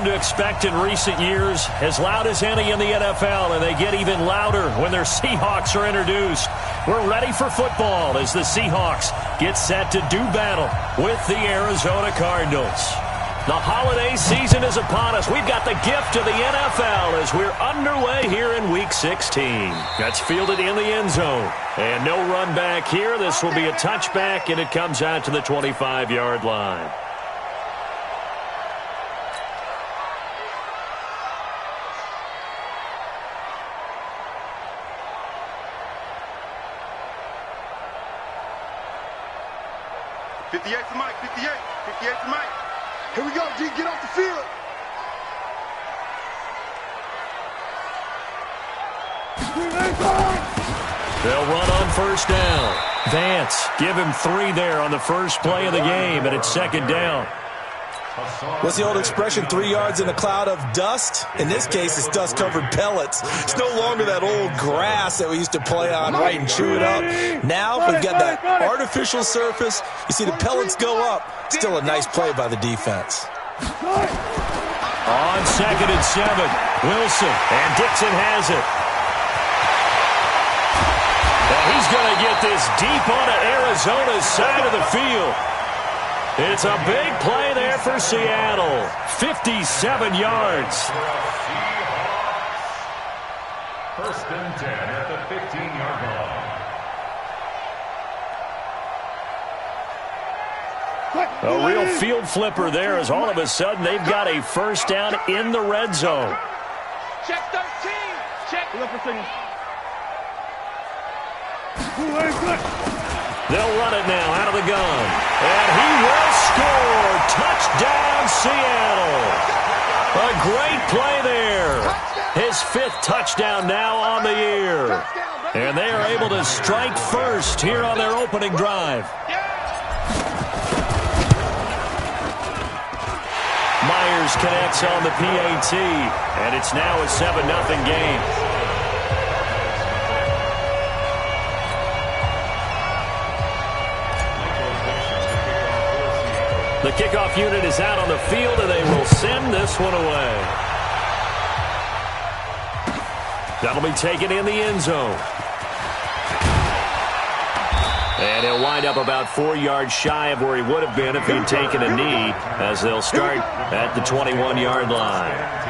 To expect in recent years, as loud as any in the NFL, and they get even louder when their Seahawks are introduced. We're ready for football as the Seahawks get set to do battle with the Arizona Cardinals. The holiday season is upon us. We've got the gift of the NFL as we're underway here in Week 16. That's fielded in the end zone. And no run back here. This will be a touchback, and it comes out to the 25-yard line. For Mike, 58 for Mike. Here we go, G, get off the field. They'll run on first down. Vance, give him 3 there on the first play of the game, and it's second down. What's the old expression, 3 yards in a cloud of dust? In this case, it's dust-covered pellets. It's no longer that old grass that we used to play on, right, and chew it up. Now we've got that artificial surface. You see the pellets go up. Still a nice play by the defense. On 2nd and 7, Wilson, and Dixon has it. And he's going to get this deep onto Arizona's side of the field. It's a big play there for Seattle. 57 yards. First and 10 at the 15-yard line. A real field flipper there as all of a sudden they've got a first down in the red zone. Check 13. Check. They'll run it now out of the gun. And he will score. Touchdown, Seattle. A great play there. His 5th touchdown now on the year. And they are able to strike first here on their opening drive. Myers connects on the PAT. And it's now a 7-0 game. The kickoff unit is out on the field, and they will send this one away. That'll be taken in the end zone. And he'll wind up about 4 yards shy of where he would have been if he'd taken a knee, as they'll start at the 21-yard line.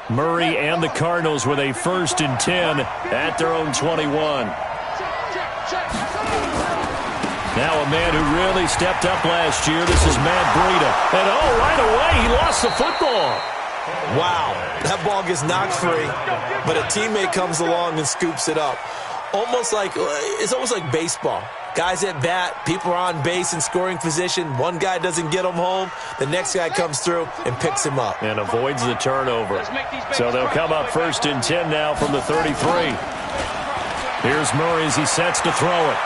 Murray and the Cardinals with a 1st and 10 at their own 21. Now a man who really stepped up last year. This is Matt Breida. And right away he lost the football. Wow, that ball gets knocked free, but a teammate comes along and scoops it up. It's almost like baseball. Guys at bat, people are on base in scoring position. One guy doesn't get him home. The next guy comes through and picks him up. And avoids the turnover. So they'll come up 1st and 10 now from the 33. Here's Murray as he sets to throw it.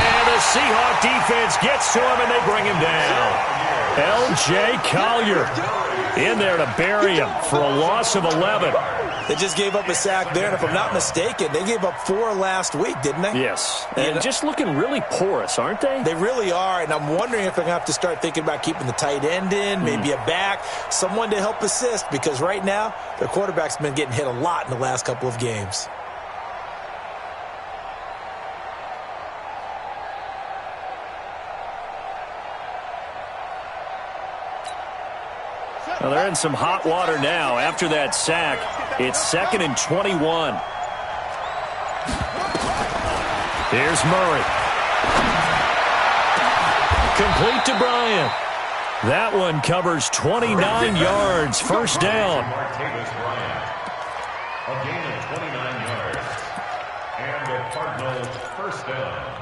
And the Seahawk defense gets to him and they bring him down. L.J. Collier in there to bury him for a loss of 11. They just gave up a sack there, and if I'm not mistaken, they gave up 4 last week, didn't they? Yes. And just looking really porous, aren't they? They really are, and I'm wondering if they're going to have to start thinking about keeping the tight end in, maybe a back, someone to help assist, because right now, their quarterback's been getting hit a lot in the last couple of games. Well, they're in some hot water now. After that sack, it's 2nd and 21. Here's Murray. Complete to Bryant. That one covers 29 yards. First down. A gain of 29 yards. And the Cardinals first down.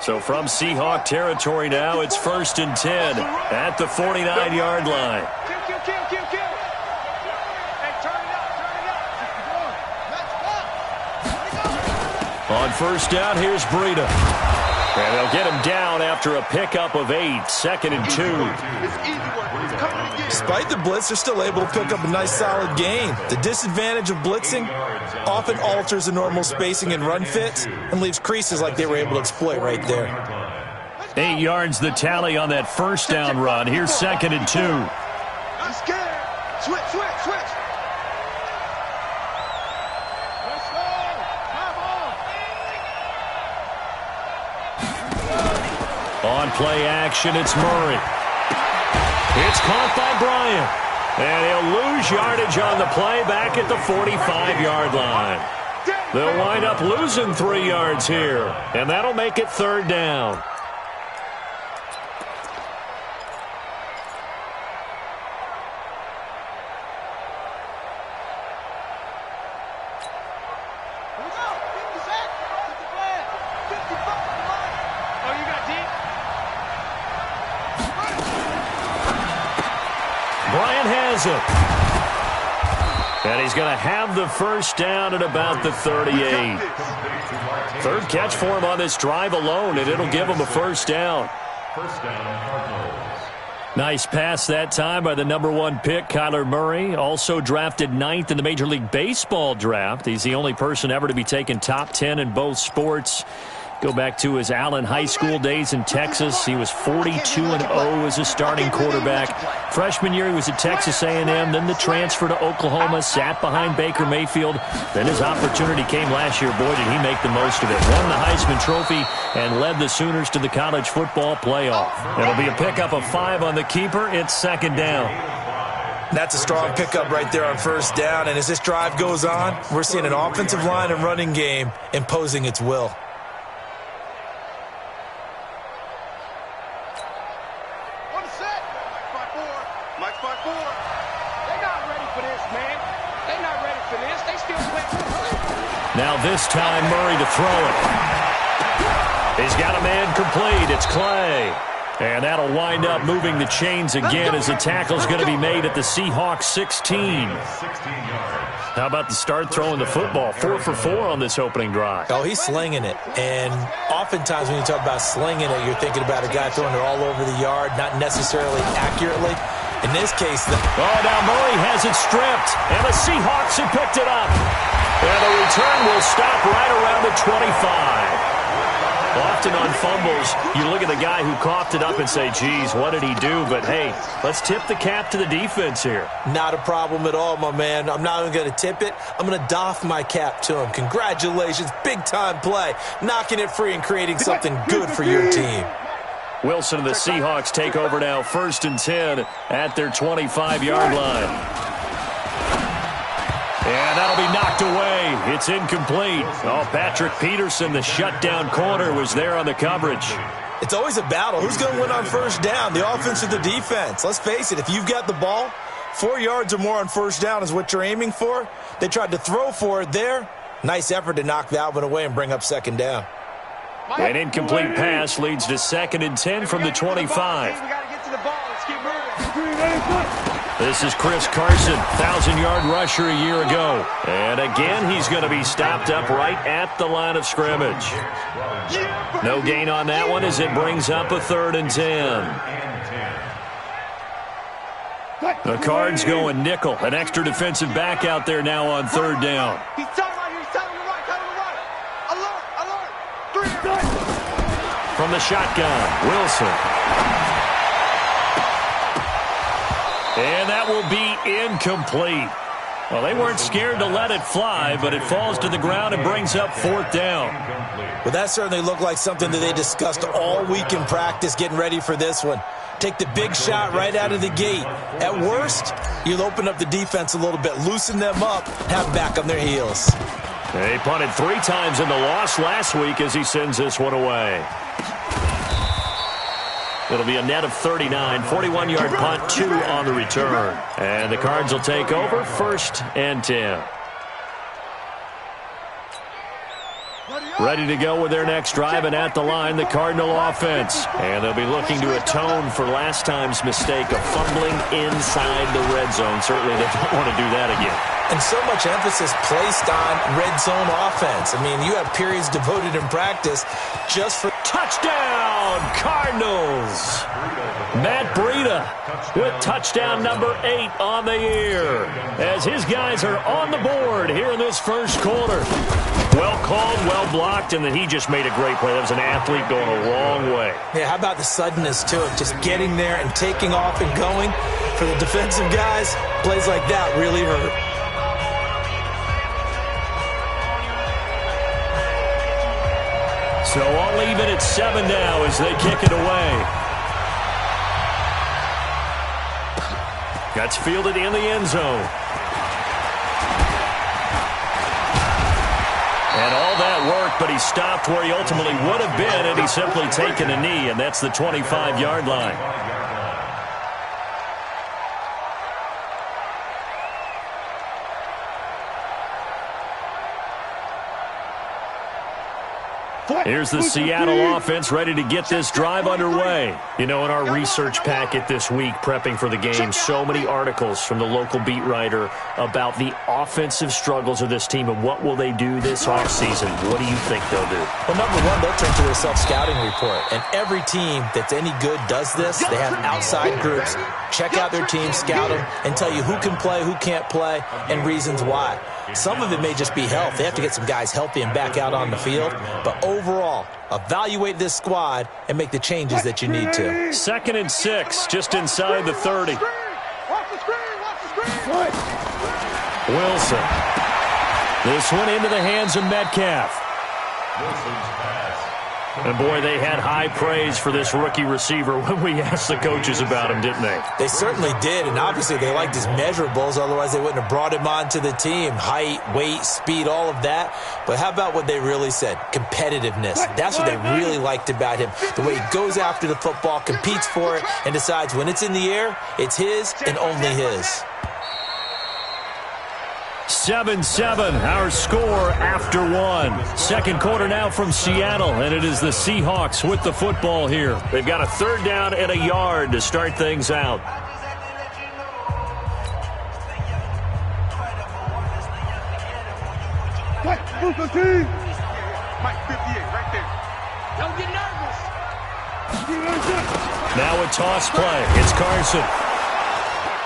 So from Seahawk territory now, it's 1st and 10 at the 49-yard line. On first down, here's Breida. And they'll get him down after a pickup of 8, 2nd and 2. Despite the blitz, they're still able to pick up a nice solid gain. The disadvantage of blitzing often alters the normal spacing and run fits and leaves creases like they were able to exploit right there. 8 yards the tally on that first down run. Here's 2nd and 2. I'm scared. Switch. On play action, it's Murray. It's caught by Bryant. And he'll lose yardage on the play back at the 45-yard line. They'll wind up losing 3 yards here. And that'll make it 3rd down. Bryant has it. And he's going to have the first down at about the 38. 3rd catch for him on this drive alone, and it'll give him a first down. First down, Cardinals. Nice pass that time by the number 1 pick, Kyler Murray. Also drafted 9th in the Major League Baseball draft. He's the only person ever to be taken top 10 in both sports. Go back to his Allen High School days in Texas. He was 42-0 as a starting quarterback. Freshman year, he was at Texas A&M. Then the transfer to Oklahoma, sat behind Baker Mayfield. Then his opportunity came last year. Boy, did he make the most of it. Won the Heisman Trophy and led the Sooners to the college football playoff. It'll be a pickup of 5 on the keeper. It's 2nd down. That's a strong pickup right there on first down. And as this drive goes on, we're seeing an offensive line and running game imposing its will. Now this time, Murray to throw it. He's got a man complete. It's Clay. And that'll wind up moving the chains again as the tackle's going to be made at the Seahawks 16. How about the start throwing the football? 4 for 4 on this opening drive. Oh, he's slinging it. And oftentimes when you talk about slinging it, you're thinking about a guy throwing it all over the yard, not necessarily accurately. In this case, now Murray has it stripped, and the Seahawks have picked it up. And the return will stop right around the 25. Often on fumbles, you look at the guy who coughed it up and say, geez, what did he do? But, hey, let's tip the cap to the defense here. Not a problem at all, my man. I'm not even going to tip it. I'm going to doff my cap to him. Congratulations. Big-time play. Knocking it free and creating something good for your team. Wilson and the Seahawks take over now, 1st and 10 at their 25-yard line. And that'll be knocked away. It's incomplete. Oh, Patrick Peterson, the shutdown corner, was there on the coverage. It's always a battle. Who's going to win on first down, the offense or the defense? Let's face it, if you've got the ball, 4 yards or more on first down is what you're aiming for. They tried to throw for it there. Nice effort to knock that one away and bring up 2nd down. An incomplete pass leads to 2nd and 10 from the 25. This is Chris Carson, 1,000-yard rusher a year ago. And again, he's going to be stopped up right at the line of scrimmage. No gain on that one as it brings up a 3rd and 10. The Cards going nickel. An extra defensive back out there now on 3rd down. From the shotgun, Wilson. And that will be incomplete. Well, they weren't scared to let it fly, but it falls to the ground and brings up 4th down. Well, that certainly looked like something that they discussed all week in practice getting ready for this one. Take the big shot right out of the gate. At worst, you'll open up the defense a little bit, loosen them up, have them back on their heels. They punted 3 times in the loss last week as he sends this one away. It'll be a net of 39, 41-yard punt, 2 on the return. And the Cards will take over, 1st and 10. Ready to go with their next drive, and at the line, the Cardinal offense. And they'll be looking to atone for last time's mistake of fumbling inside the red zone. Certainly they don't want to do that again. And so much emphasis placed on red zone offense. I mean, you have periods devoted in practice just for... Touchdown, Cardinals! Matt Breida with touchdown number 8 on the year as his guys are on the board here in this first quarter. Well called, well blocked, and then he just made a great play. That was an athlete going a long way. Yeah, how about the suddenness to it? Just getting there and taking off and going. For the defensive guys, plays like that really hurt. So I'll leave it at 7 now as they kick it away. That's fielded in the end zone. And all that work, but he stopped where he ultimately would have been, and he's simply taken a knee, and that's the 25-yard line. Here's the Seattle offense ready to get this drive underway. You know, in our research packet this week, prepping for the game, so many articles from the local beat writer about the offensive struggles of this team and what will they do this offseason. What do you think they'll do? Well, number one, they'll turn to their self-scouting report. And every team that's any good does this. They have outside groups. Check out their team, scout them, and tell you who can play, who can't play, and reasons why. Some of it may just be health. They have to get some guys healthy and back out on the field. But overall, evaluate this squad and make the changes that you need to. 2nd and 6, just inside the 30. Wilson. This one into the hands of Metcalf. And, boy, they had high praise for this rookie receiver when we asked the coaches about him, didn't they? They certainly did, and obviously they liked his measurables. Otherwise, they wouldn't have brought him onto the team. Height, weight, speed, all of that. But how about what they really said? Competitiveness. That's what they really liked about him. The way he goes after the football, competes for it, and decides when it's in the air, it's his and only his. 7-7, our score after 1. Second quarter now from Seattle, and it is the Seahawks with the football here. They've got a 3rd down and a yard to start things out. Mike 58, right there. Don't get nervous. Now a toss play. It's Carson.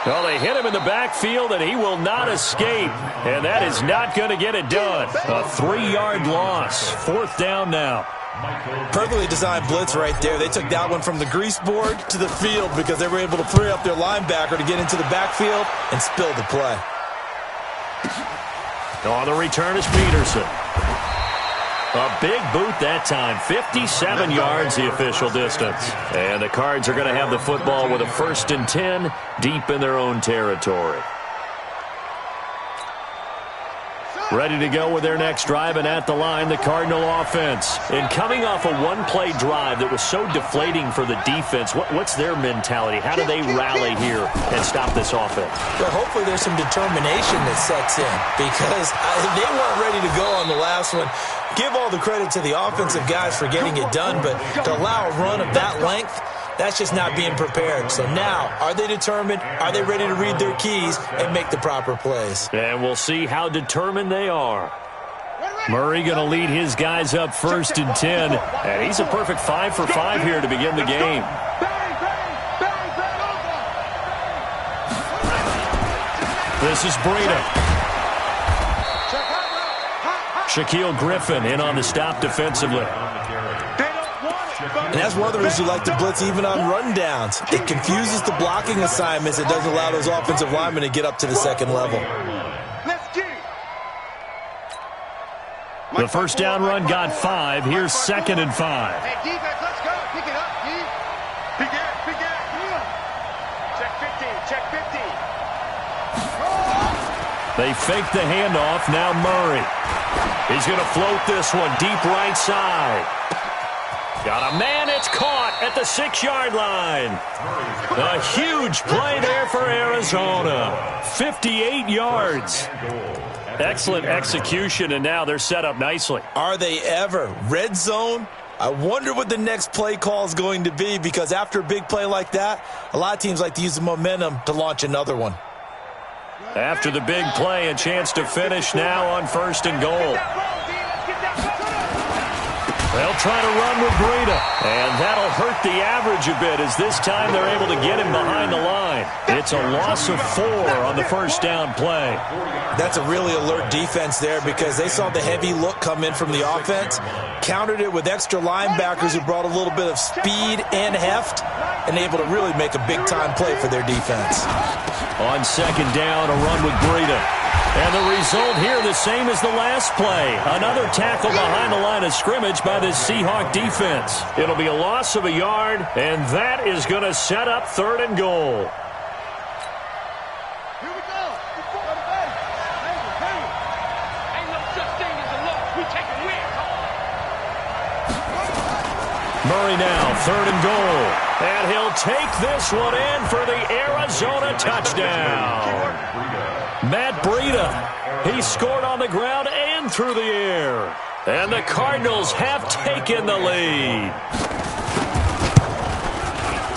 Well, they hit him in the backfield, and he will not escape. And that is not going to get it done. A 3-yard loss. 4th down now. Perfectly designed blitz right there. They took that one from the grease board to the field because they were able to free up their linebacker to get into the backfield and spill the play. On the return is Peterson. A big boot that time. 57 yards the official distance. And the Cards are going to have the football with a 1st and 10 deep in their own territory. Ready to go with their next drive, and at the line, the Cardinal offense. And coming off a one-play drive that was so deflating for the defense, what's their mentality? How do they rally here and stop this offense? Well, hopefully there's some determination that sets in because they weren't ready to go on the last one. Give all the credit to the offensive guys for getting it done, but to allow a run of that length, that's just not being prepared. So now, are they determined? Are they ready to read their keys and make the proper plays? And we'll see how determined they are. Murray going to lead his guys up 1st and 10. And he's a perfect 5 for 5 here to begin the game. This is Breida. Shaquille Griffin in on the stop defensively. And that's one of the reasons you like to blitz even on rundowns. It confuses the blocking assignments. It doesn't allow those offensive linemen to get up to the second level. The first down run got 5. Here's 2nd and 5. Hey, defense, let's go. Pick it up, D. Pick it up, pick it up. Check 15, check 15. They fake the handoff. Now Murray. He's going to float this one deep right side. Got a man, it's caught at the 6-yard line. A huge play there for Arizona. 58 yards. Excellent execution, and now they're set up nicely. Are they ever? Red zone? I wonder what the next play call is going to be, because after a big play like that, a lot of teams like to use the momentum to launch another one. After the big play, a chance to finish now on 1st and goal. They'll try to run with Breida, and that'll hurt the average a bit as this time they're able to get him behind the line. It's a loss of 4 on the 1st down play. That's a really alert defense there, because they saw the heavy look come in from the offense, countered it with extra linebackers who brought a little bit of speed and heft, and able to really make a big-time play for their defense. On 2nd down, a run with Breida. And the result here the same as the last play. Another tackle behind the line of scrimmage by the Seahawk defense. It'll be a loss of a yard, and that is going to set up 3rd and goal. Here we go. Ain't no such thing as a loss. We take a win. Murray now, 3rd and goal. And he'll take this one in for the Arizona touchdown. Matt Breida, he scored on the ground and through the air. And the Cardinals have taken the lead.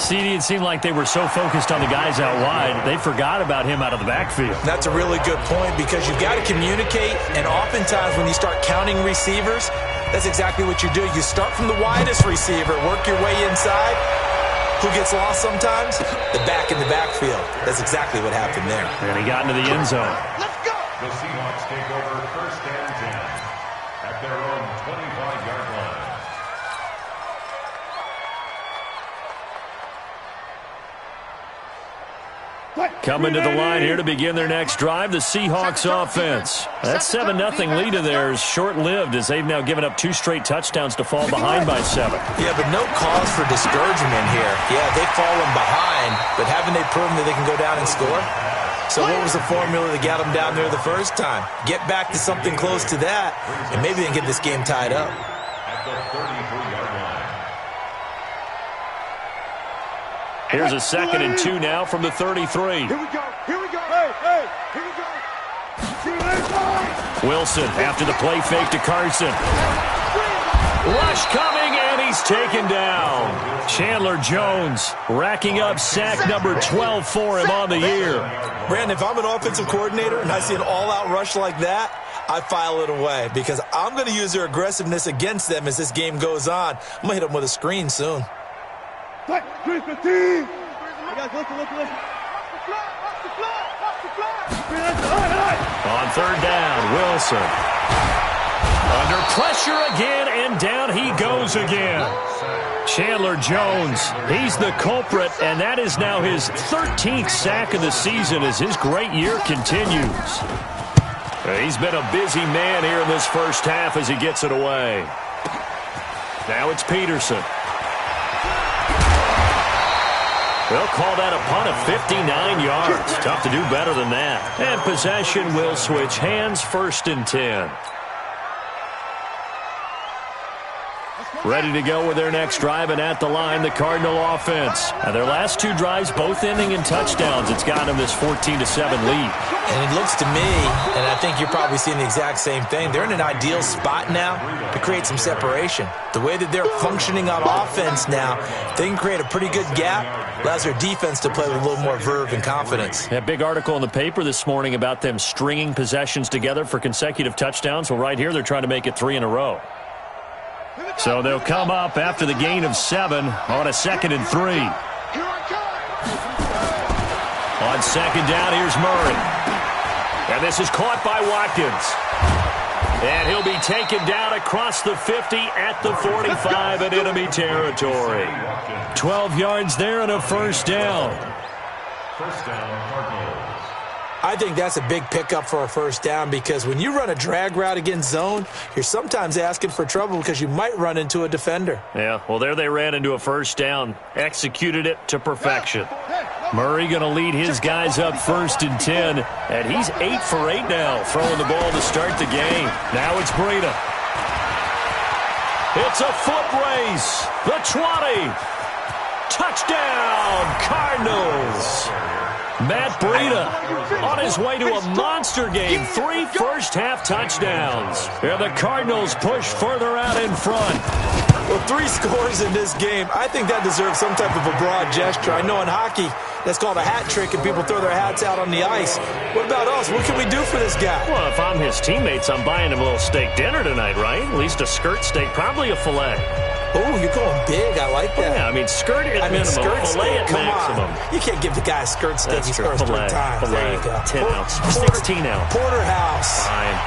CD, it seemed like they were so focused on the guys out wide, they forgot about him out of the backfield. That's a really good point, because you've got to communicate, and oftentimes when you start counting receivers, that's exactly what you do. You start from the widest receiver, work your way inside. Who gets lost sometimes? The back in the backfield. That's exactly what happened there. And he got into the end zone. Let's go. The Seahawks take over 1st and 10 at their own 25-yard line. Coming to the line here to begin their next drive, the Seahawks offense. That 7-0 lead of theirs short-lived, as they've now given up 2 straight touchdowns to fall behind by 7. Yeah, but no cause for discouragement here. Yeah, they've fallen behind, but haven't they proven that they can go down and score? So what was the formula that got them down there the first time? Get back to something close to that, and maybe they can get this game tied up. At the 33-yard line. Here's a 2nd and 2 now from the 33. Here we go. Here we go. Hey, here we go. Wilson after the play fake to Carson. Rush coming, and he's taken down. Chandler Jones racking up sack number 12 for him on the year. Brandon, if I'm an offensive coordinator and I see an all-out rush like that, I file it away, because I'm going to use their aggressiveness against them as this game goes on. I'm going to hit them with a screen soon. You guys, listen. On 3rd down, Wilson. Under pressure again, and down he goes again. Chandler Jones, he's the culprit, and that is now his 13th sack of the season as his great year continues. He's been a busy man here in this first half as he gets it away. Now it's Peterson. They'll call that a punt of 59 yards. Tough to do better than that. And possession will switch hands, 1st and 10. Ready to go with their next drive, and at the line, the Cardinal offense. Now, their last 2 drives, both ending in touchdowns. It's got them this 14-7 lead. And it looks to me, and I think you're probably seeing the exact same thing, they're in an ideal spot now to create some separation. The way that they're functioning on offense now, they can create a pretty good gap, allows their defense to play with a little more verve and confidence. A big article in the paper this morning about them stringing possessions together for consecutive touchdowns. Well, right here, they're trying to make it 3 in a row. So they'll come up after the gain of 7 on a 2nd and 3. On 2nd down, here's Murray. And this is caught by Watkins. And he'll be taken down across the 50 at the 45 in enemy territory. 12 yards there and a 1st down. 1st down, Cardinals. I think that's a big pickup for a 1st down, because when you run a drag route against zone, you're sometimes asking for trouble because you might run into a defender. Yeah, well, there they ran into a 1st down. Executed it to perfection. Murray going to lead his guys up 1st and 10, and he's 8 for 8 now, throwing the ball to start the game. Now it's Breida. It's a foot race. The 20. Touchdown, Cardinals. Matt Breida on his way to a monster game. 3 first-half touchdowns. And the Cardinals push further out in front. Well, 3 scores in this game. I think that deserves some type of a broad gesture. I know in hockey, that's called a hat trick, and people throw their hats out on the ice. What about us? What can we do for this guy? Well, if I'm his teammates, I'm buying him a little steak dinner tonight, right? At least a skirt steak, probably a filet. Oh, you're going big. I like that. Yeah, I mean, skirt at minimum, skirt filet steak. at Come maximum. on. You can't give the guy a skirt steak. He scores 3 times. Filet, There you go. 10 ounce, 16 ounce. Porterhouse. Fine.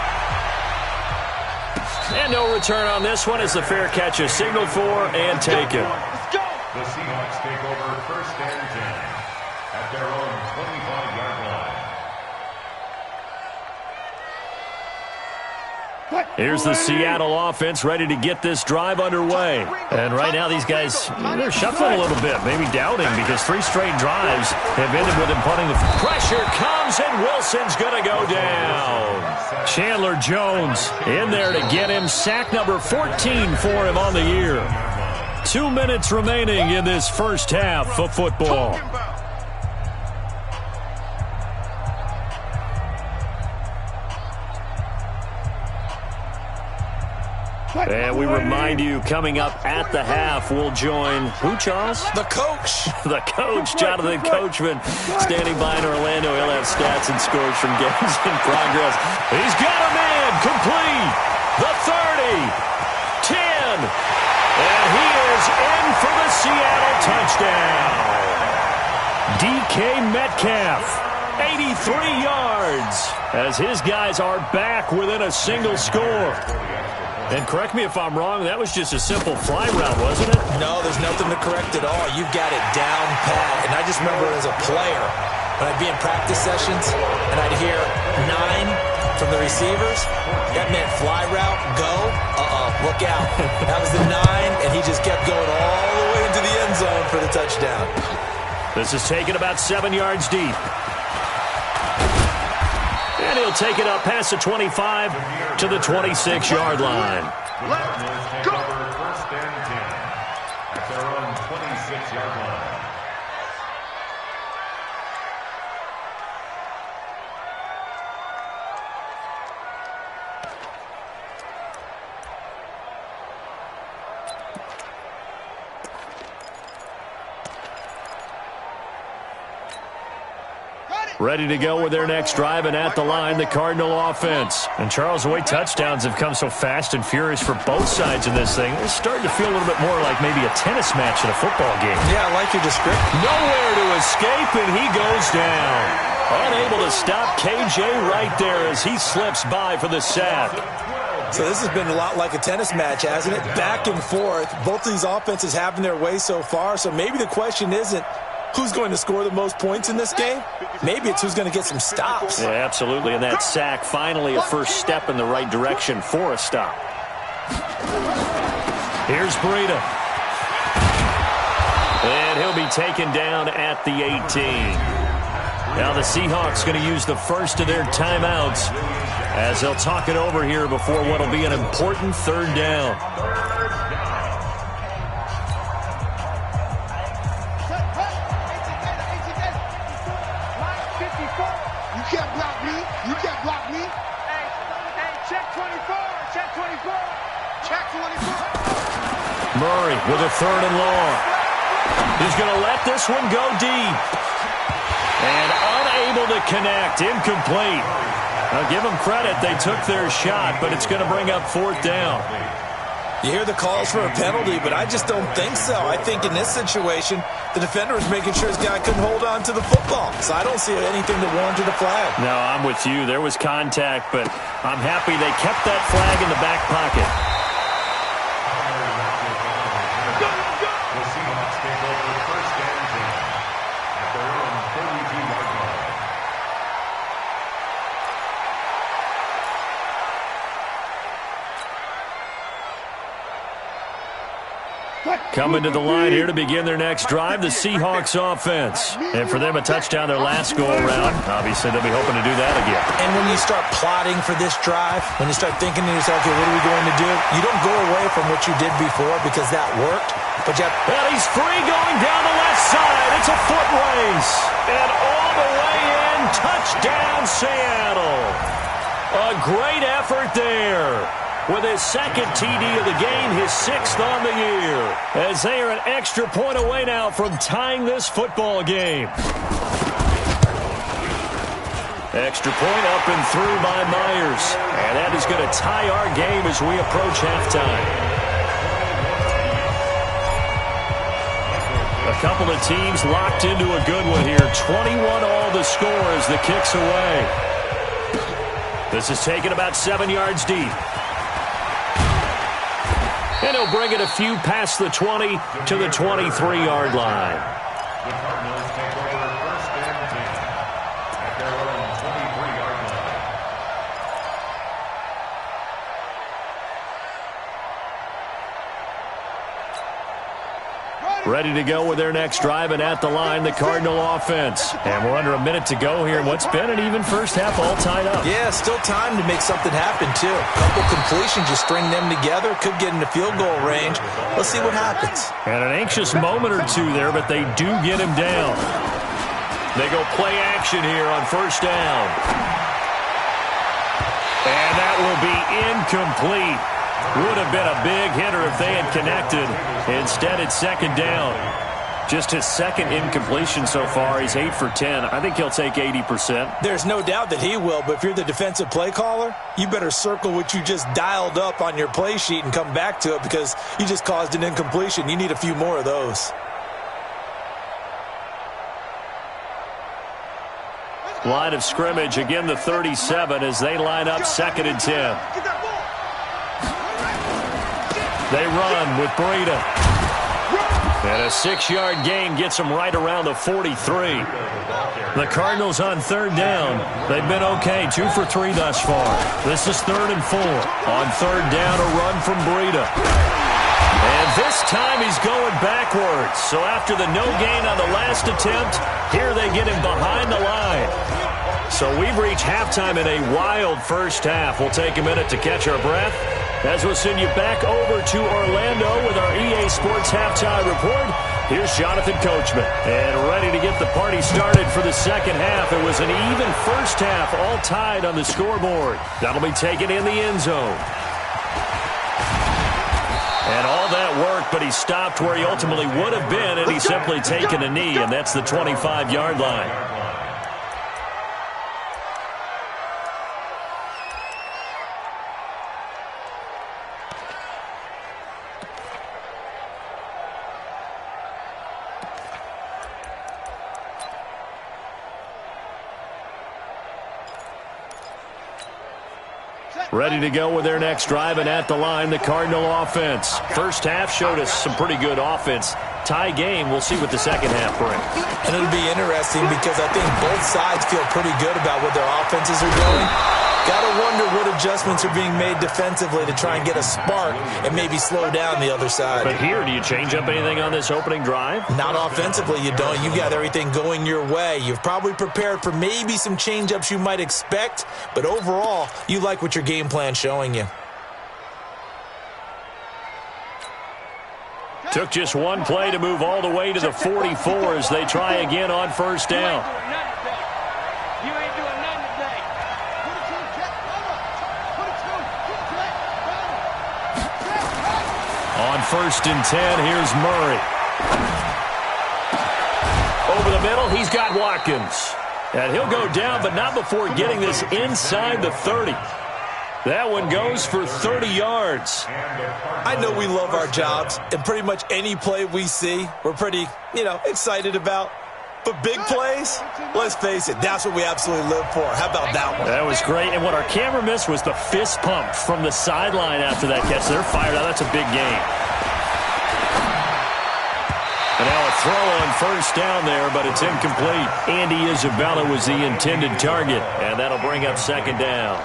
And no return on this one as the fair catch is signaled for and taken. Let's go. The Seahawks take over 1st and 10 at their own 25-yard line. Here's the Seattle offense ready to get this drive underway. And right now these guys, they're shuffling a little bit, maybe doubting, because 3 straight drives have ended with him putting the pressure comes, and Wilson's going to go down. Chandler Jones in there to get him. Sack number 14 for him on the year. 2 minutes remaining in this first half of football. And we remind you, coming up at the half, we'll join who, Charles? The coach. The coach, Jonathan Coachman, standing by in Orlando. He'll have stats and scores from games in progress. He's got a man complete. The 30, 10, and he is in for the Seattle touchdown. DK Metcalf, 83 yards, as his guys are back within a single score. And correct me if I'm wrong, that was just a simple fly route, wasn't it? No, there's nothing to correct at all. You got it down pat. And I just remember as a player, when I'd be in practice sessions and I'd hear 9 from the receivers, that meant fly route, go, look out. That was the 9, and he just kept going all the way into the end zone for the touchdown. This is taken about 7 yards deep. And he'll take it up past the 25 to the 26-yard line. Let's go. 1st and 10 at their own 26-yard line. Ready to go with their next drive, and at the line, the Cardinal offense. And Charles, the way touchdowns have come so fast and furious for both sides in this thing, it's starting to feel a little bit more like maybe a tennis match in a football game. Yeah, I like your description. Nowhere to escape, and he goes down. Unable to stop KJ right there as he slips by for the sack. So this has been a lot like a tennis match, hasn't it? Back and forth. Both of these offenses having their way so far, so maybe the question isn't who's going to score the most points in this game? Maybe it's who's going to get some stops. Yeah, absolutely. And that sack, finally a first step in the right direction for a stop. Here's Breida. And he'll be taken down at the 18. Now the Seahawks going to use the first of their timeouts as they'll talk it over here before what will be an important 3rd down. Murray with a 3rd and long. He's going to let this one go deep. And unable to connect. Incomplete. I'll give them credit. They took their shot, but it's going to bring up 4th down. You hear the calls for a penalty, but I just don't think so. I think in this situation, the defender was making sure his guy couldn't hold on to the football. So I don't see anything that warranted a flag. No, I'm with you. There was contact, but I'm happy they kept that flag in the back pocket. The Seahawks take over 1st and 10 at their own 32-yard line. Coming to the line here to begin their next drive, the Seahawks offense. And for them, a touchdown their last go-around. Obviously, they'll be hoping to do that again. And when you start plotting for this drive, when you start thinking to yourself, okay, what are we going to do? You don't go away from what you did before because that worked. But you have... And he's free going down the left side. It's a foot race. And all the way in, touchdown Seattle. A great effort there. With his second TD of the game, his 6th on the year. As they are an extra point away now from tying this football game. Extra point up and through by Myers. And that is going to tie our game as we approach halftime. A couple of teams locked into a good one here. 21 all the score as the kick's away. This is taken about 7 yards deep. And he'll bring it a few past the 20 to the 23-yard line. The Cardinals take over first and 10 at their own 23-yard line. Ready to go with their next drive, and at the line, the Cardinal offense. And we're under a minute to go here in what's been an even first half, all tied up. Yeah, still time to make something happen, too. A couple completions, you string them together, could get into field goal range. Let's see what happens. And an anxious moment or two there, but they do get him down. They go play action here on first down. And that will be incomplete. Would have been a big hitter if they had connected. Instead, it's second down. Just his second incompletion so far. He's 8 for 10. I think he'll take 80%. There's no doubt that he will, but if you're the defensive play caller, you better circle what you just dialed up on your play sheet and come back to it because you just caused an incompletion. You need a few more of those. Line of scrimmage, again the 37 as they line up second and 10. They run with Breida. And a 6-yard gain gets them right around the 43. The Cardinals on third down. They've been okay, 2 for 3 thus far. This is 3rd and 4. On third down, a run from Breida. And this time he's going backwards. So after the no gain on the last attempt, here they get him behind the line. So we've reached halftime in a wild first half. We'll take a minute to catch our breath as we'll send you back over to Orlando with our EA Sports Halftime Report. Here's Jonathan Coachman. And ready to get the party started for the second half. It was an even first half, all tied on the scoreboard. That'll be taken in the end zone. And all that worked, but he stopped where he ultimately would have been, and he's simply taken a knee, and that's the 25-yard line. Ready to go with their next drive, and at the line, the Cardinal offense. First half showed us some pretty good offense. Tie game, we'll see what the second half brings. And it'll be interesting because I think both sides feel pretty good about what their offenses are doing. Gotta wonder what adjustments are being made defensively to try and get a spark and maybe slow down the other side. But here, do you change up anything on this opening drive? Not offensively, you don't. You got everything going your way. You've probably prepared for maybe some change-ups you might expect, but overall, you like what your game plan's showing you. Took just one play to move all the way to the 44 as they try again on first down. On first and 10, here's Murray. Over the middle, he's got Watkins. And he'll go down, but not before getting this inside the 30. That one goes for 30 yards. I know we love our jobs, and pretty much any play we see, we're pretty, excited about. But big plays, let's face it, that's what we absolutely live for. How about that one? That was great. And what our camera missed was the fist pump from the sideline after that catch. They're fired out. That's a big game. And now a throw on first down there, but it's incomplete. Andy Isabella was the intended target, and that'll bring up second down.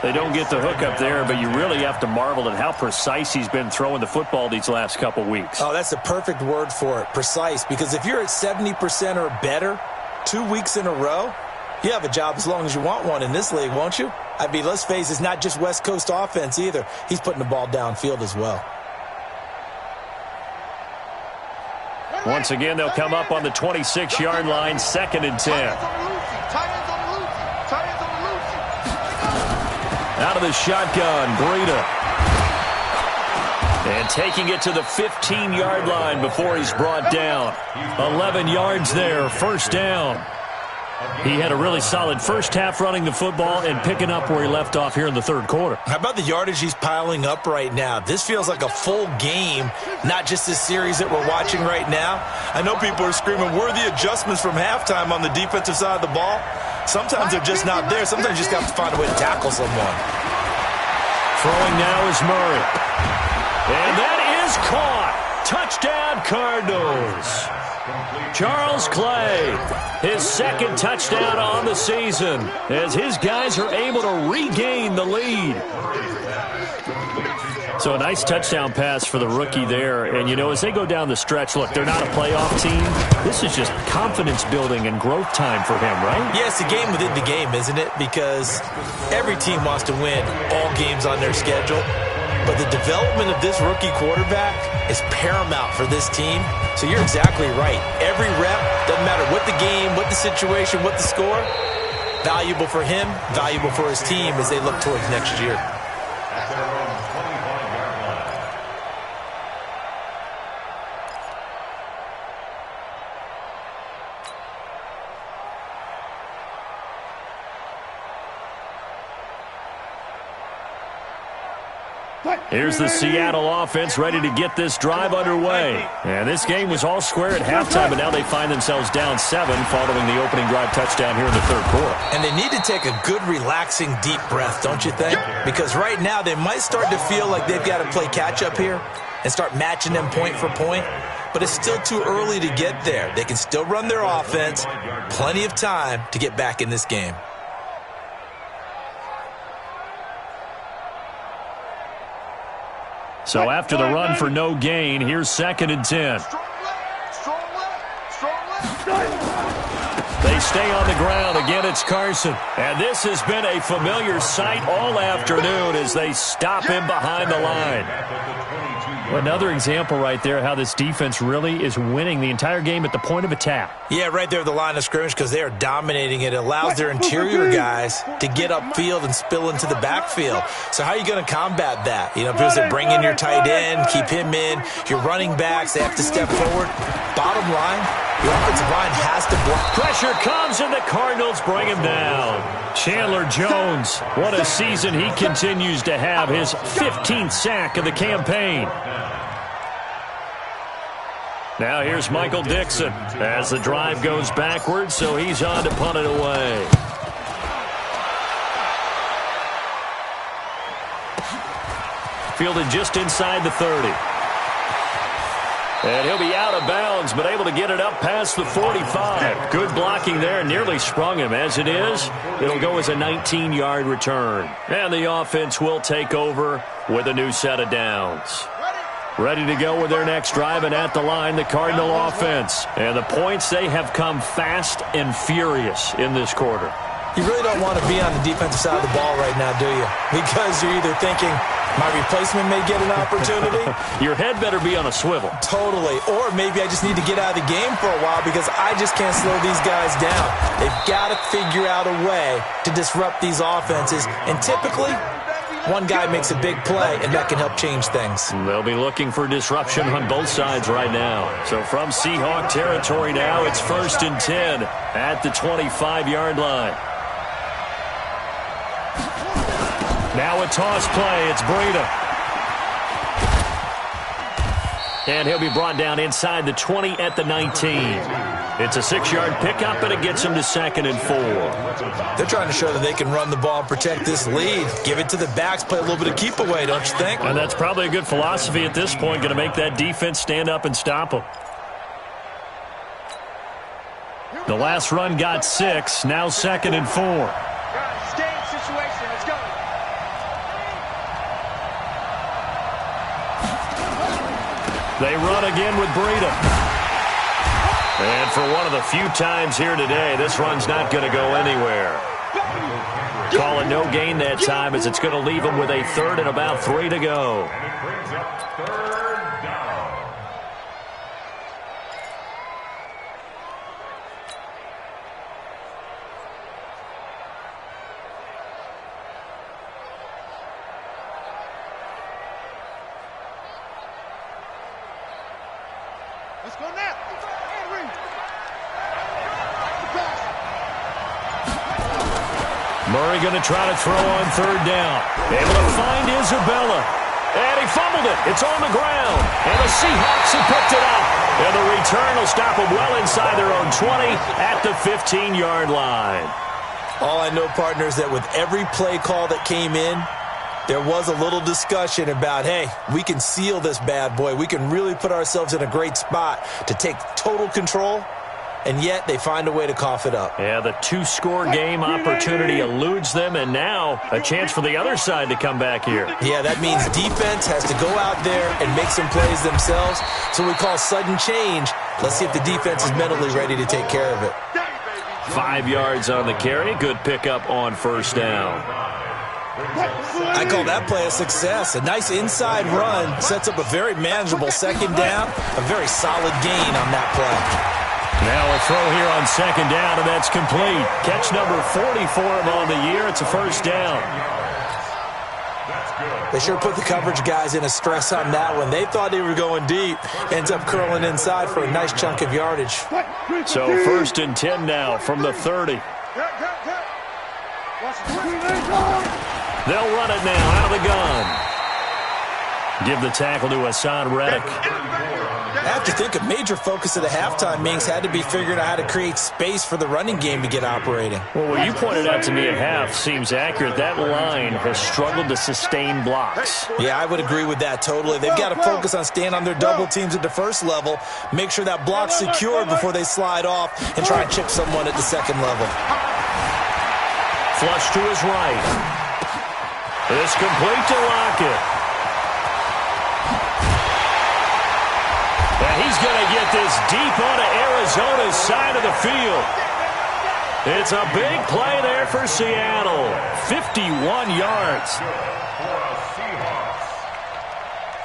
They don't get the hook up there, but you really have to marvel at how precise he's been throwing the football these last couple weeks. Oh, that's the perfect word for it, precise, because if you're at 70% or better 2 weeks in a row, you have a job as long as you want one in this league, won't you? I mean, let's face it, it's not just West Coast offense either. He's putting the ball downfield as well. Once again, they'll come up on the 26-yard line, 2nd and 10. Out of the shotgun, Breida. And taking it to the 15-yard line before he's brought down. 11 yards there, 1st down. He had a really solid first half running the football and picking up where he left off here in the 3rd quarter. How about the yardage he's piling up right now? This feels like a full game, not just this series that we're watching right now. I know people are screaming, where are the adjustments from halftime on the defensive side of the ball? Sometimes they're just not there. Sometimes you just have to find a way to tackle someone. Throwing now is Murray. And that is caught. Touchdown, Cardinals. Charles Clay, his 2nd touchdown on the season as his guys are able to regain the lead. So a nice touchdown pass for the rookie there. And, you know, as they go down the stretch, look, they're not a playoff team. This is just confidence building and growth time for him, right? Yeah, it's a game within the game, isn't it? Because every team wants to win all games on their schedule. But the development of this rookie quarterback is paramount for this team. So you're exactly right. Every rep, doesn't matter what the game, what the situation, what the score, valuable for him, valuable for his team as they look towards next year. Here's the Seattle offense ready to get this drive underway. And this game was all square at halftime, but now they find themselves down 7 following the opening drive touchdown here in the 3rd quarter. And they need to take a good, relaxing, deep breath, don't you think? Because right now they might start to feel like they've got to play catch-up here and start matching them point for point. But it's still too early to get there. They can still run their offense. Plenty of time to get back in this game. So after the run for no gain, here's 2nd and 10. They stay on the ground. Again, it's Carson. And this has been a familiar sight all afternoon as they stop him behind the line. Well, another example right there how this defense really is winning the entire game at the point of attack. Yeah, right there at the line of scrimmage because they are dominating it. It allows their interior guys to get upfield and spill into the backfield. So how are you going to combat that? You know, because they bring in your tight end, keep him in. Your running backs, they have to step forward. Bottom line, your offensive line has to block. Pressure comes and the Cardinals bring him down. Chandler Jones, what a season he continues to have. His 15th sack of the campaign. Now here's Michael Dixon as the drive goes backwards, so he's on to punt it away. Fielded just inside the 30. And he'll be out of bounds, but able to get it up past the 45. Good blocking there, nearly sprung him. As it is, it'll go as a 19-yard return. And the offense will take over with a new set of downs. Ready to go with their next drive, and at the line, the Cardinal offense. And the points, they have come fast and furious in this quarter. You really don't want to be on the defensive side of the ball right now, do you? Because you're either thinking, my replacement may get an opportunity. Your head better be on a swivel. Totally. Or maybe I just need to get out of the game for a while because I just can't slow these guys down. They've got to figure out a way to disrupt these offenses. And typically, one guy makes a big play, and that can help change things. They'll be looking for disruption on both sides right now. So from Seahawk territory now, it's 1st and 10 at the 25-yard line. Now a toss play. It's Breida. And he'll be brought down inside the 20 at the 19. It's a 6-yard pickup, and it gets him to 2nd and 4. They're trying to show that they can run the ball and protect this lead. Give it to the backs, play a little bit of keep away, don't you think? And that's probably a good philosophy at this point, going to make that defense stand up and stop them. The last run got 6, now 2nd and 4. Stay in situation. Let's go. They run again with Breida. And for one of the few times here today, this run's not going to go anywhere. Call it no gain that time as it's going to leave them with a third and about 3 to go. And it brings up third down. Let's go now. Murray going to try to throw on third down. Able to find Isabella. And he fumbled it. It's on the ground. And the Seahawks have picked it up. And the return will stop them well inside their own 20 at the 15-yard line. All I know, partner, is that with every play call that came in, there was a little discussion about, hey, we can seal this bad boy. We can really put ourselves in a great spot to take total control, and yet they find a way to cough it up. Yeah, the 2-score game opportunity eludes them, and now a chance for the other side to come back here. Yeah, that means defense has to go out there and make some plays themselves. So we call sudden change. Let's see if the defense is mentally ready to take care of it. 5 yards on the carry. Good pickup on first down. I call that play a success. A nice inside run sets up a very manageable second down. A very solid gain on that play. Now a throw here on second down, and that's complete. Catch number 40 for him on the year. It's a first down. They sure put the coverage guys in a stress on that one. They thought they were going deep. Ends up curling inside for a nice chunk of yardage. So first and 10 now from the 30. They'll run it now out of the gun. Give the tackle to Hassan Reddick. I have to think a major focus of the halftime meetings had to be figuring out how to create space for the running game to get operating. Well, what you pointed out to me at half seems accurate. That line has struggled to sustain blocks. Yeah, I would agree with that totally. They've got to focus on staying on their double teams at the first level, make sure that block's secured before they slide off and try and chip someone at the second level. Flush to his right. It's complete to Lockett. And he's going to get this deep onto Arizona's side of the field. It's a big play there for Seattle. 51 yards.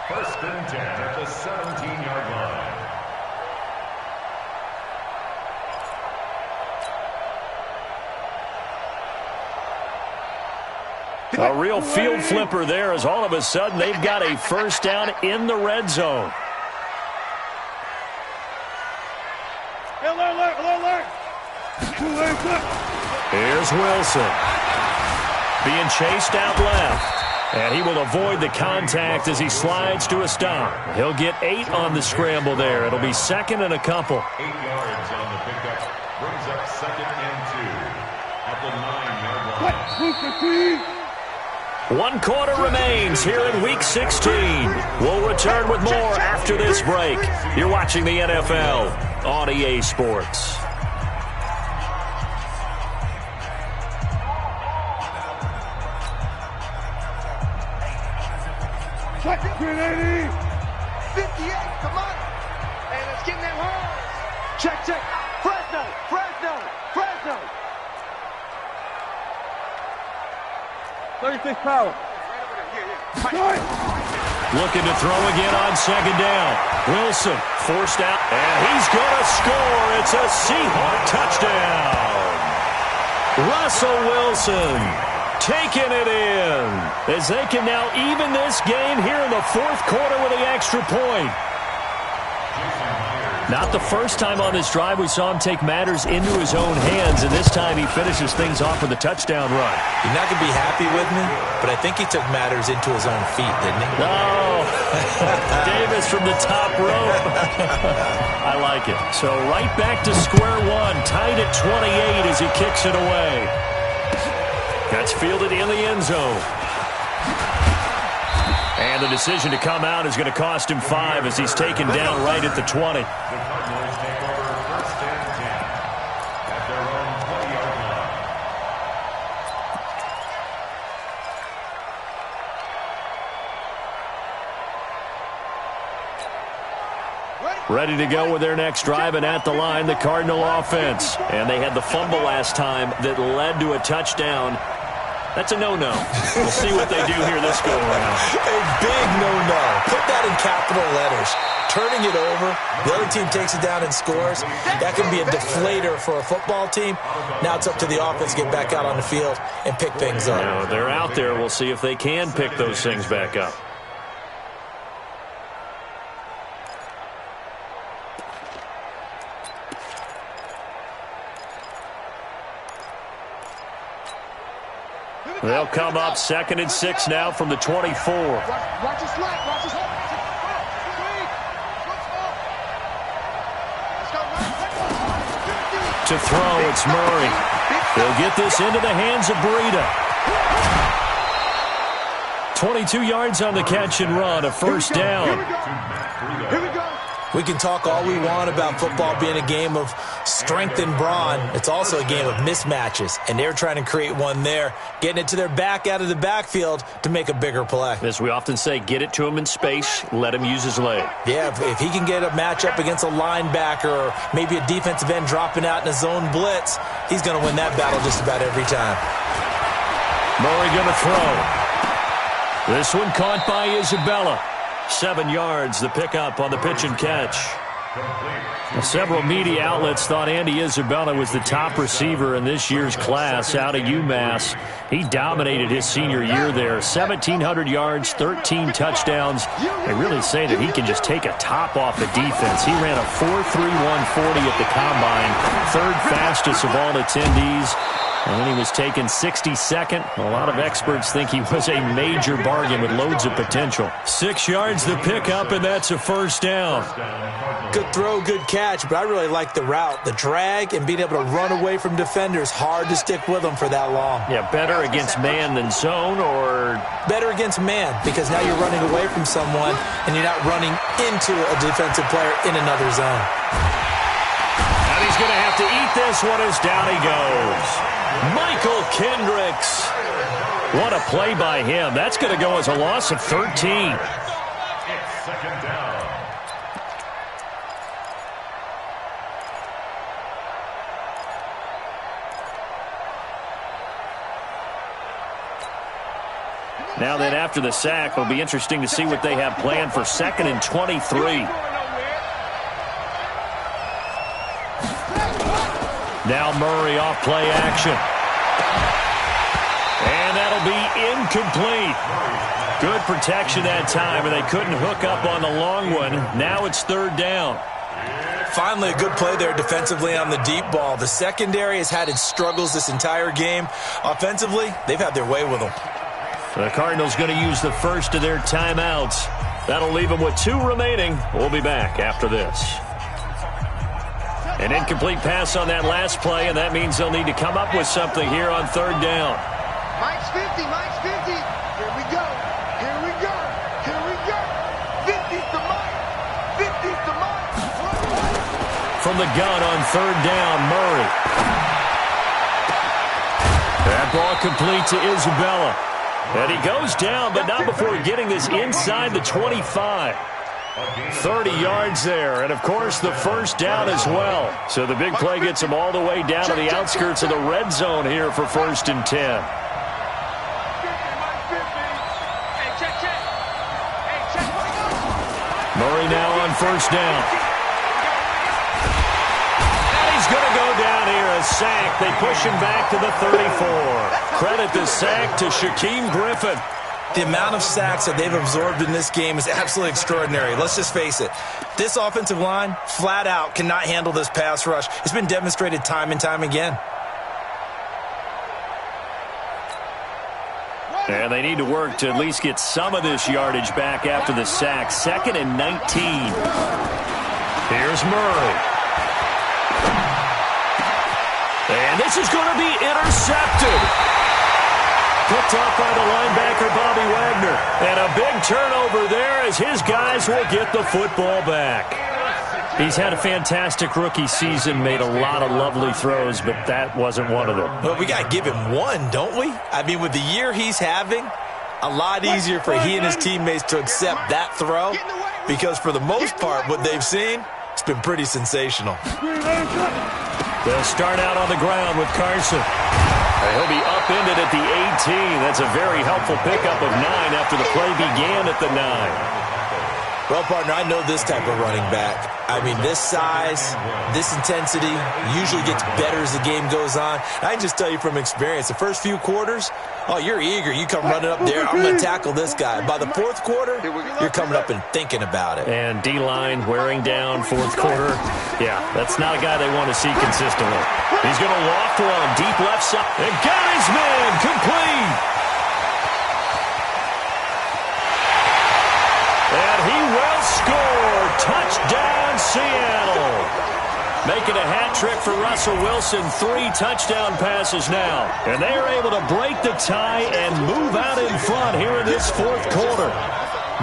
First and 10 at the 17-yard line. A real field flipper there as all of a sudden they've got a first down in the red zone. Here's Wilson. Being chased out left. And he will avoid the contact as he slides to a stop. He'll get 8 on the scramble there. It'll be second and a couple. 8 yards on the pickup. Brings up second and 2 at the 9-yard line. 1 quarter remains here in Week 16. We'll return with more after this break. You're watching the NFL on EA Sports. Check 58, come on. Hey, let's get in that hole. Check. Fresno. 36 power. Looking to throw again on second down. Wilson forced out, and he's going to score. It's a Seahawk touchdown. Russell Wilson taking it in as they can now even this game here in the fourth quarter with the extra point. Not the first time on this drive we saw him take matters into his own hands, and this time he finishes things off with a touchdown run. You're not going to be happy with me, but I think he took matters into his own feet, didn't he? Oh, Davis from the top rope. I like it. So right back to square one, tied at 28 as he kicks it away. That's fielded in the end zone. And the decision to come out is going to cost him 5 as he's taken down right at the 20. The Cardinals take over first and 10 at their own 20-yard line. Ready to go with their next drive, and at the line, the Cardinal offense. And they had the fumble last time that led to a touchdown. That's a no-no. We'll see what they do here this go-around. A big no-no. Put that in capital letters. Turning it over, the other team takes it down and scores. That can be a deflator for a football team. Now it's up to the offense to get back out on the field and pick things up. Now, they're out there. We'll see if they can pick those things back up. They'll come up 2nd and 6 now from the 24. Watch his slack. Watch his To throw, it's Murray. They'll get this into the hands of Breida. 22 yards on the catch and run, a first down. Here we go. We can talk all we want about football being a game of strength and brawn. It's also a game of mismatches, and they're trying to create one there, getting it to their back out of the backfield to make a bigger play. As we often say, get it to him in space, let him use his leg. Yeah, if he can get a matchup against a linebacker or maybe a defensive end dropping out in a zone blitz, he's going to win that battle just about every time. Murray going to throw. This one caught by Isabella. 7 yards, the pickup on the pitch and catch. Several media outlets thought Andy Isabella was the top receiver in this year's class out of UMass. He dominated his senior year there. 1,700 yards, 13 touchdowns. They really say that he can just take a top off the defense. He ran a 4.31 40 at the combine, 3rd fastest of all attendees. And then he was taken 62nd. A lot of experts think he was a major bargain with loads of potential. 6 yards the pickup, and that's a first down. Good throw, good catch, but I really like the route. The drag and being able to run away from defenders, hard to stick with them for that long. Yeah, better against man than zone, or? Better against man, because now you're running away from someone and you're not running into a defensive player in another zone. And he's going to have to eat this one as down he goes. Michael Kendricks. What a play by him. That's going to go as a loss of 13. It's 2nd down. Now then, after the sack, it'll be interesting to see what they have planned for 2nd and 23. Now Murray off play action. And that'll be incomplete. Good protection that time, and they couldn't hook up on the long one. Now it's 3rd down. Finally, a good play there defensively on the deep ball. The secondary has had its struggles this entire game. Offensively, they've had their way with them. The Cardinals going to use the first of their timeouts. That'll leave them with 2 remaining. We'll be back after this. An incomplete pass on that last play, and that means they'll need to come up with something here on 3rd down. Mike's 50, Mike's 50. Here we go. Here we go. Here we go. 50's to Mike. 50's to Mike. From the gun on 3rd down, Murray. That ball complete to Isabella. And he goes down, but not before getting this inside the 25. 30 yards there, and of course the first down as well. So the big play gets him all the way down to the outskirts of the red zone here for 1st and 10. Murray now on 1st down. And he's going to go down here, a sack. They push him back to the 34. Credit the sack to Shaquem Griffin. The amount of sacks that they've absorbed in this game is absolutely extraordinary. Let's just face it. This offensive line, flat out, cannot handle this pass rush. It's been demonstrated time and time again. And they need to work to at least get some of this yardage back after the sack. 2nd and 19. Here's Murray. And this is going to be intercepted. Picked up by the linebacker, Bobby Wagner. And a big turnover there as his guys will get the football back. He's had a fantastic rookie season, made a lot of lovely throws, but that wasn't one of them. Well, we got to give him one, don't we? I mean, with the year he's having, a lot easier for he and his teammates to accept that throw because for the most part, what they've seen, it's been pretty sensational. They'll start out on the ground with Carson. He'll be upended at the 18. That's a very helpful pickup of 9 after the play began at the 9. Well, partner, I know this type of running back. I mean, this size, this intensity usually gets better as the game goes on. I can just tell you from experience, the first few quarters, oh, you're eager. You come running up there, I'm going to tackle this guy. By the fourth quarter, you're coming up and thinking about it. And D-line wearing down fourth quarter. Yeah, that's not a guy they want to see consistently. He's going to loft one deep left side. And got his man complete. And he will score. Touchdown, Seattle. Making a hat trick for Russell Wilson. 3 touchdown passes now. And they are able to break the tie and move out in front here in this fourth quarter.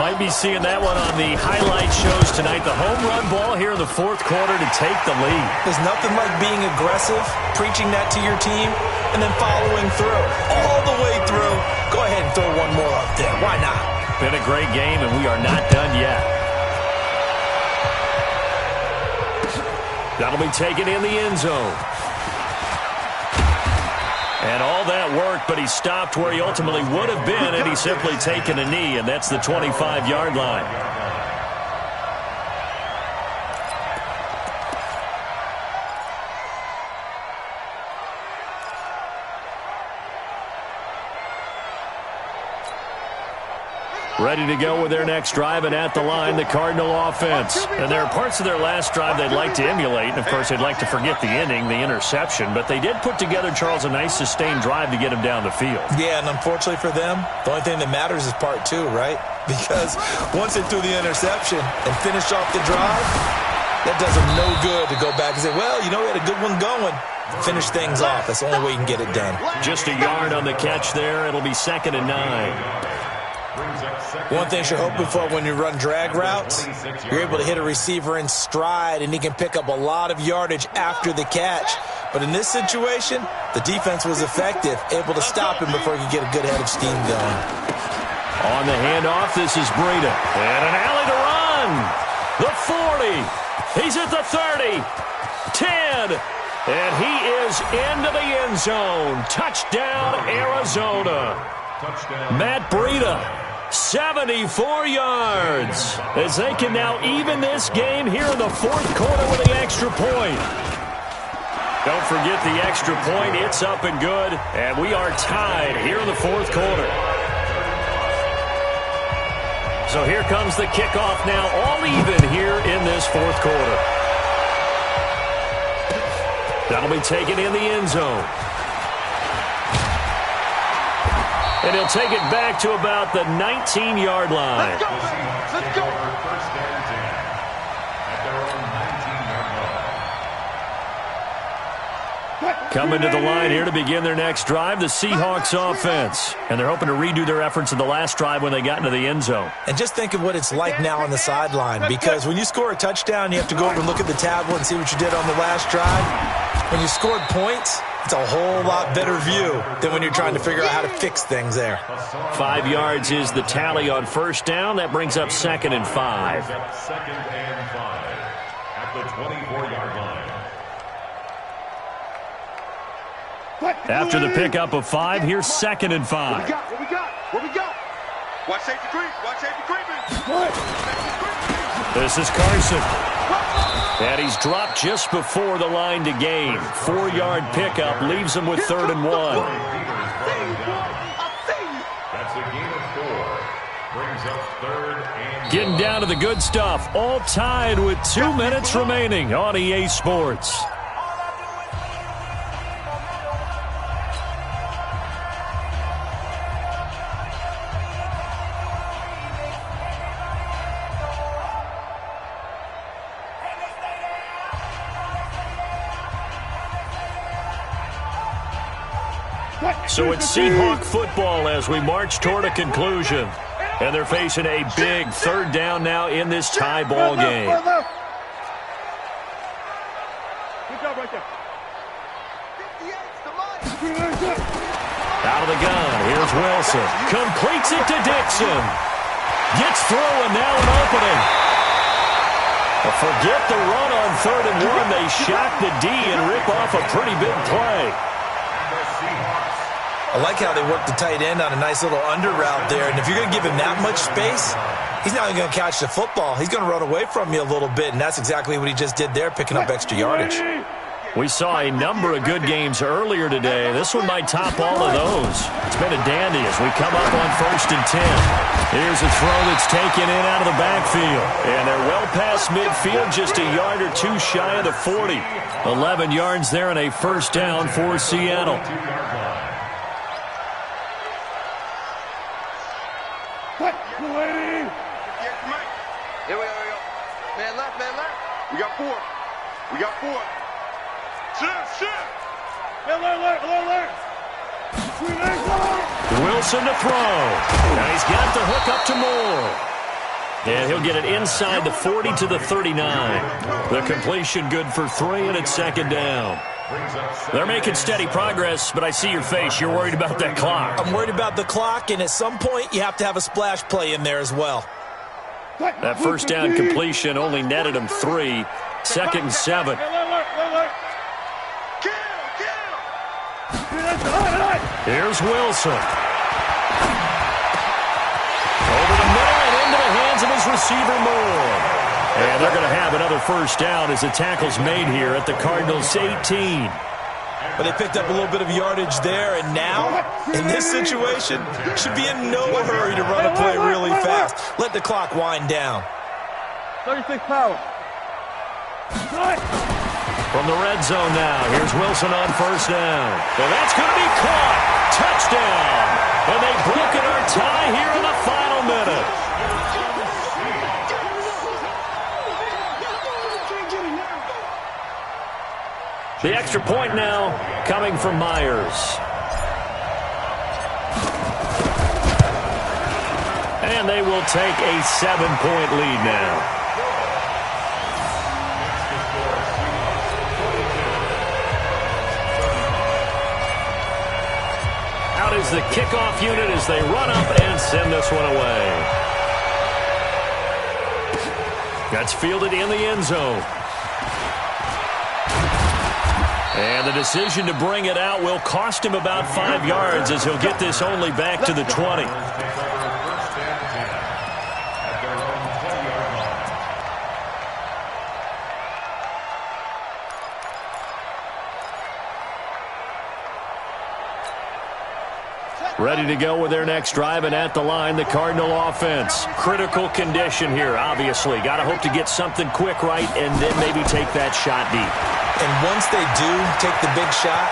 Might be seeing that one on the highlight shows tonight. The home run ball here in the fourth quarter to take the lead. There's nothing like being aggressive, preaching that to your team, and then following through. All the way through. Go ahead and throw one more up there. Why not? Been a great game, and we are not done yet. That'll be taken in the end zone. And all that worked, but he stopped where he ultimately would have been, and he's simply taken a knee, and that's the 25-yard line. Ready to go with their next drive, and at the line, the Cardinal offense. And there are parts of their last drive they'd like to emulate, and of course they'd like to forget the ending, the interception, but they did put together, Charles, a nice sustained drive to get him down the field. Yeah, and unfortunately for them, the only thing that matters is part 2, right? Because once they threw the interception and finished off the drive, that does them no good to go back and say, well, you know, we had a good one going. Finish things off. That's the only way you can get it done. Just a yard on the catch there. It'll be 2nd and 9. One thing you're hoping for when you run drag routes, you're able to hit a receiver in stride, and he can pick up a lot of yardage after the catch. But in this situation, the defense was effective, able to stop him before he could get a good head of steam going. On the handoff, this is Breida. And an alley to run. The 40. He's at the 30. 10. And he is into the end zone. Touchdown, Arizona. Matt Breida. 74 yards as they can now even this game here in the fourth quarter with the extra point. Don't forget the extra point. It's up and good, and we are tied here in the fourth quarter. So here comes the kickoff now, all even here in this fourth quarter. That'll be taken in the end zone. And he'll take it back to about the 19-yard line. Let's go, man. Let's go. First and 10 at their own 19-yard line. Coming to the line here to begin their next drive, the Seahawks offense. And they're hoping to redo their efforts in the last drive when they got into the end zone. And just think of what it's like now on the sideline, because when you score a touchdown, you have to go over and look at the tablet and see what you did on the last drive. When you scored points, it's a whole lot better view than when you're trying to figure out how to fix things there. 5 yards is the tally on first down. That brings up 2nd and 5. 2nd and 5 at the 24-yard line. After the pickup of 5, here's 2nd and 5. What we got? What we got? What we got? Watch safety creep. Watch safety creeping. This is Carson. And he's dropped just before the line to gain. 4-yard pickup leaves him with 3rd and 1. That's a gain of 4. Brings up 3rd and Getting down to the good stuff. All tied with 2 minutes remaining on EA Sports. So it's Seahawk football as we march toward a conclusion. And they're facing a big 3rd down now in this tie ball game. Good job right there. Out of the gun, here's Wilson. Completes it to Dixon. Gets through and now an opening. Well, forget the run on 3rd and 1. They shock the D and rip off a pretty big play. I like how they work the tight end on a nice little under route there. And if you're going to give him that much space, he's not even going to catch the football. He's going to run away from you a little bit, and that's exactly what he just did there, picking up extra yardage. We saw a number of good games earlier today. This one might top all of those. It's been a dandy as we come up on 1st and 10. Here's a throw that's taken in out of the backfield. And they're well past midfield, just a yard or two shy of the 40. 11 yards there and a first down for Seattle. What? Here we go. Man left. We got 4. Shit. Alert. Wilson to throw. Now he's got the hook up to Moore. And he'll get it inside the 40 to the 39. The completion good for 3, and it's 2nd down. They're making steady progress, but I see your face. You're worried about that clock. I'm worried about the clock, and at some point you have to have a splash play in there as well. That first down completion only netted him 3. 2nd and 7. Here's Wilson. Over the middle and into the hands of his receiver, Moore. And they're going to have another first down as the tackle's made here at the Cardinals' 18. But they picked up a little bit of yardage there, and now, in this situation, should be in no hurry to run a play really fast. Let the clock wind down. 36 power. From the red zone now, here's Wilson on first down. And that's going to be caught. Touchdown. And they've broken our tie here in the final minute. The extra point now coming from Myers. And they will take a 7-point lead now. Out is the kickoff unit as they run up and send this one away. That's fielded in the end zone. And the decision to bring it out will cost him about 5 yards as he'll get this only back to the 20. Ready to go with their next drive, and at the line, the Cardinal offense. Critical condition here, obviously. Got to hope to get something quick right and then maybe take that shot deep. And once they do take the big shot,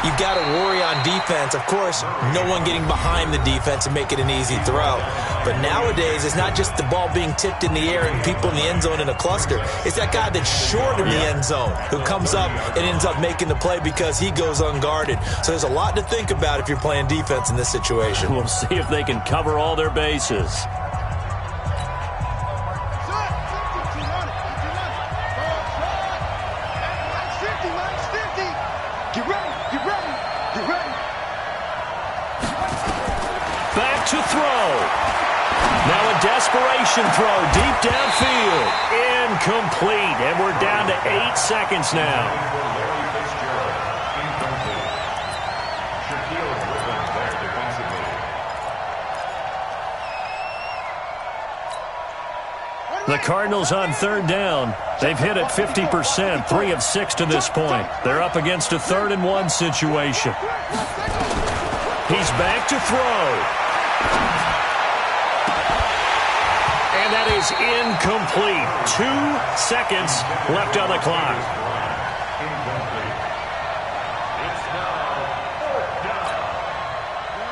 you've got to worry on defense. Of course, no one getting behind the defense and make it an easy throw. But nowadays, it's not just the ball being tipped in the air and people in the end zone in a cluster. It's that guy that's short in the end zone who comes up and ends up making the play because he goes unguarded. So there's a lot to think about if you're playing defense in this situation. We'll see if they can cover all their bases. Back to throw. Now a desperation throw deep downfield. Incomplete. And we're down to 8 seconds now. The Cardinals on 3rd down. They've hit it 50%, 3 of 6 to this point. They're up against a 3rd and 1 situation. He's back to throw. And that is incomplete. 2 seconds left on the clock.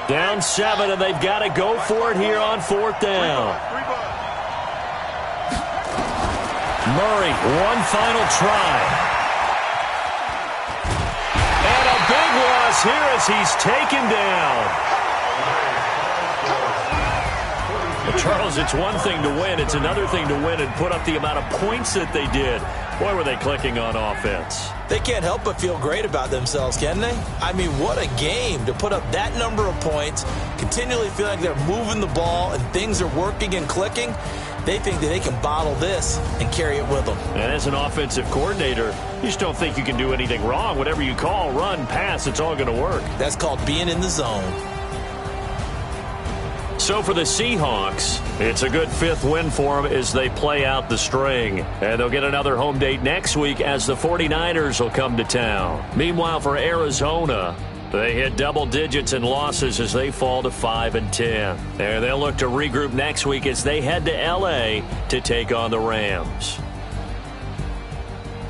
Down 7, and they've got to go for it here on 4th down. Murray, one final try. And a big loss here as he's taken down. Well, Charles, it's one thing to win. It's another thing to win and put up the amount of points that they did. Boy, were they clicking on offense. They can't help but feel great about themselves, can they? I mean, what a game to put up that number of points, continually feel like they're moving the ball and things are working and clicking. They think that they can bottle this and carry it with them. And as an offensive coordinator, you just don't think you can do anything wrong. Whatever you call, run, pass, it's all going to work. That's called being in the zone. So for the Seahawks, it's a good 5th win for them as they play out the string. And they'll get another home date next week as the 49ers will come to town. Meanwhile, for Arizona, they hit double digits in losses as they fall to 5-10. And they'll look to regroup next week as they head to L.A. to take on the Rams.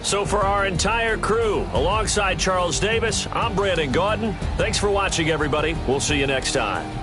So for our entire crew, alongside Charles Davis, I'm Brandon Gaudin. Thanks for watching, everybody. We'll see you next time.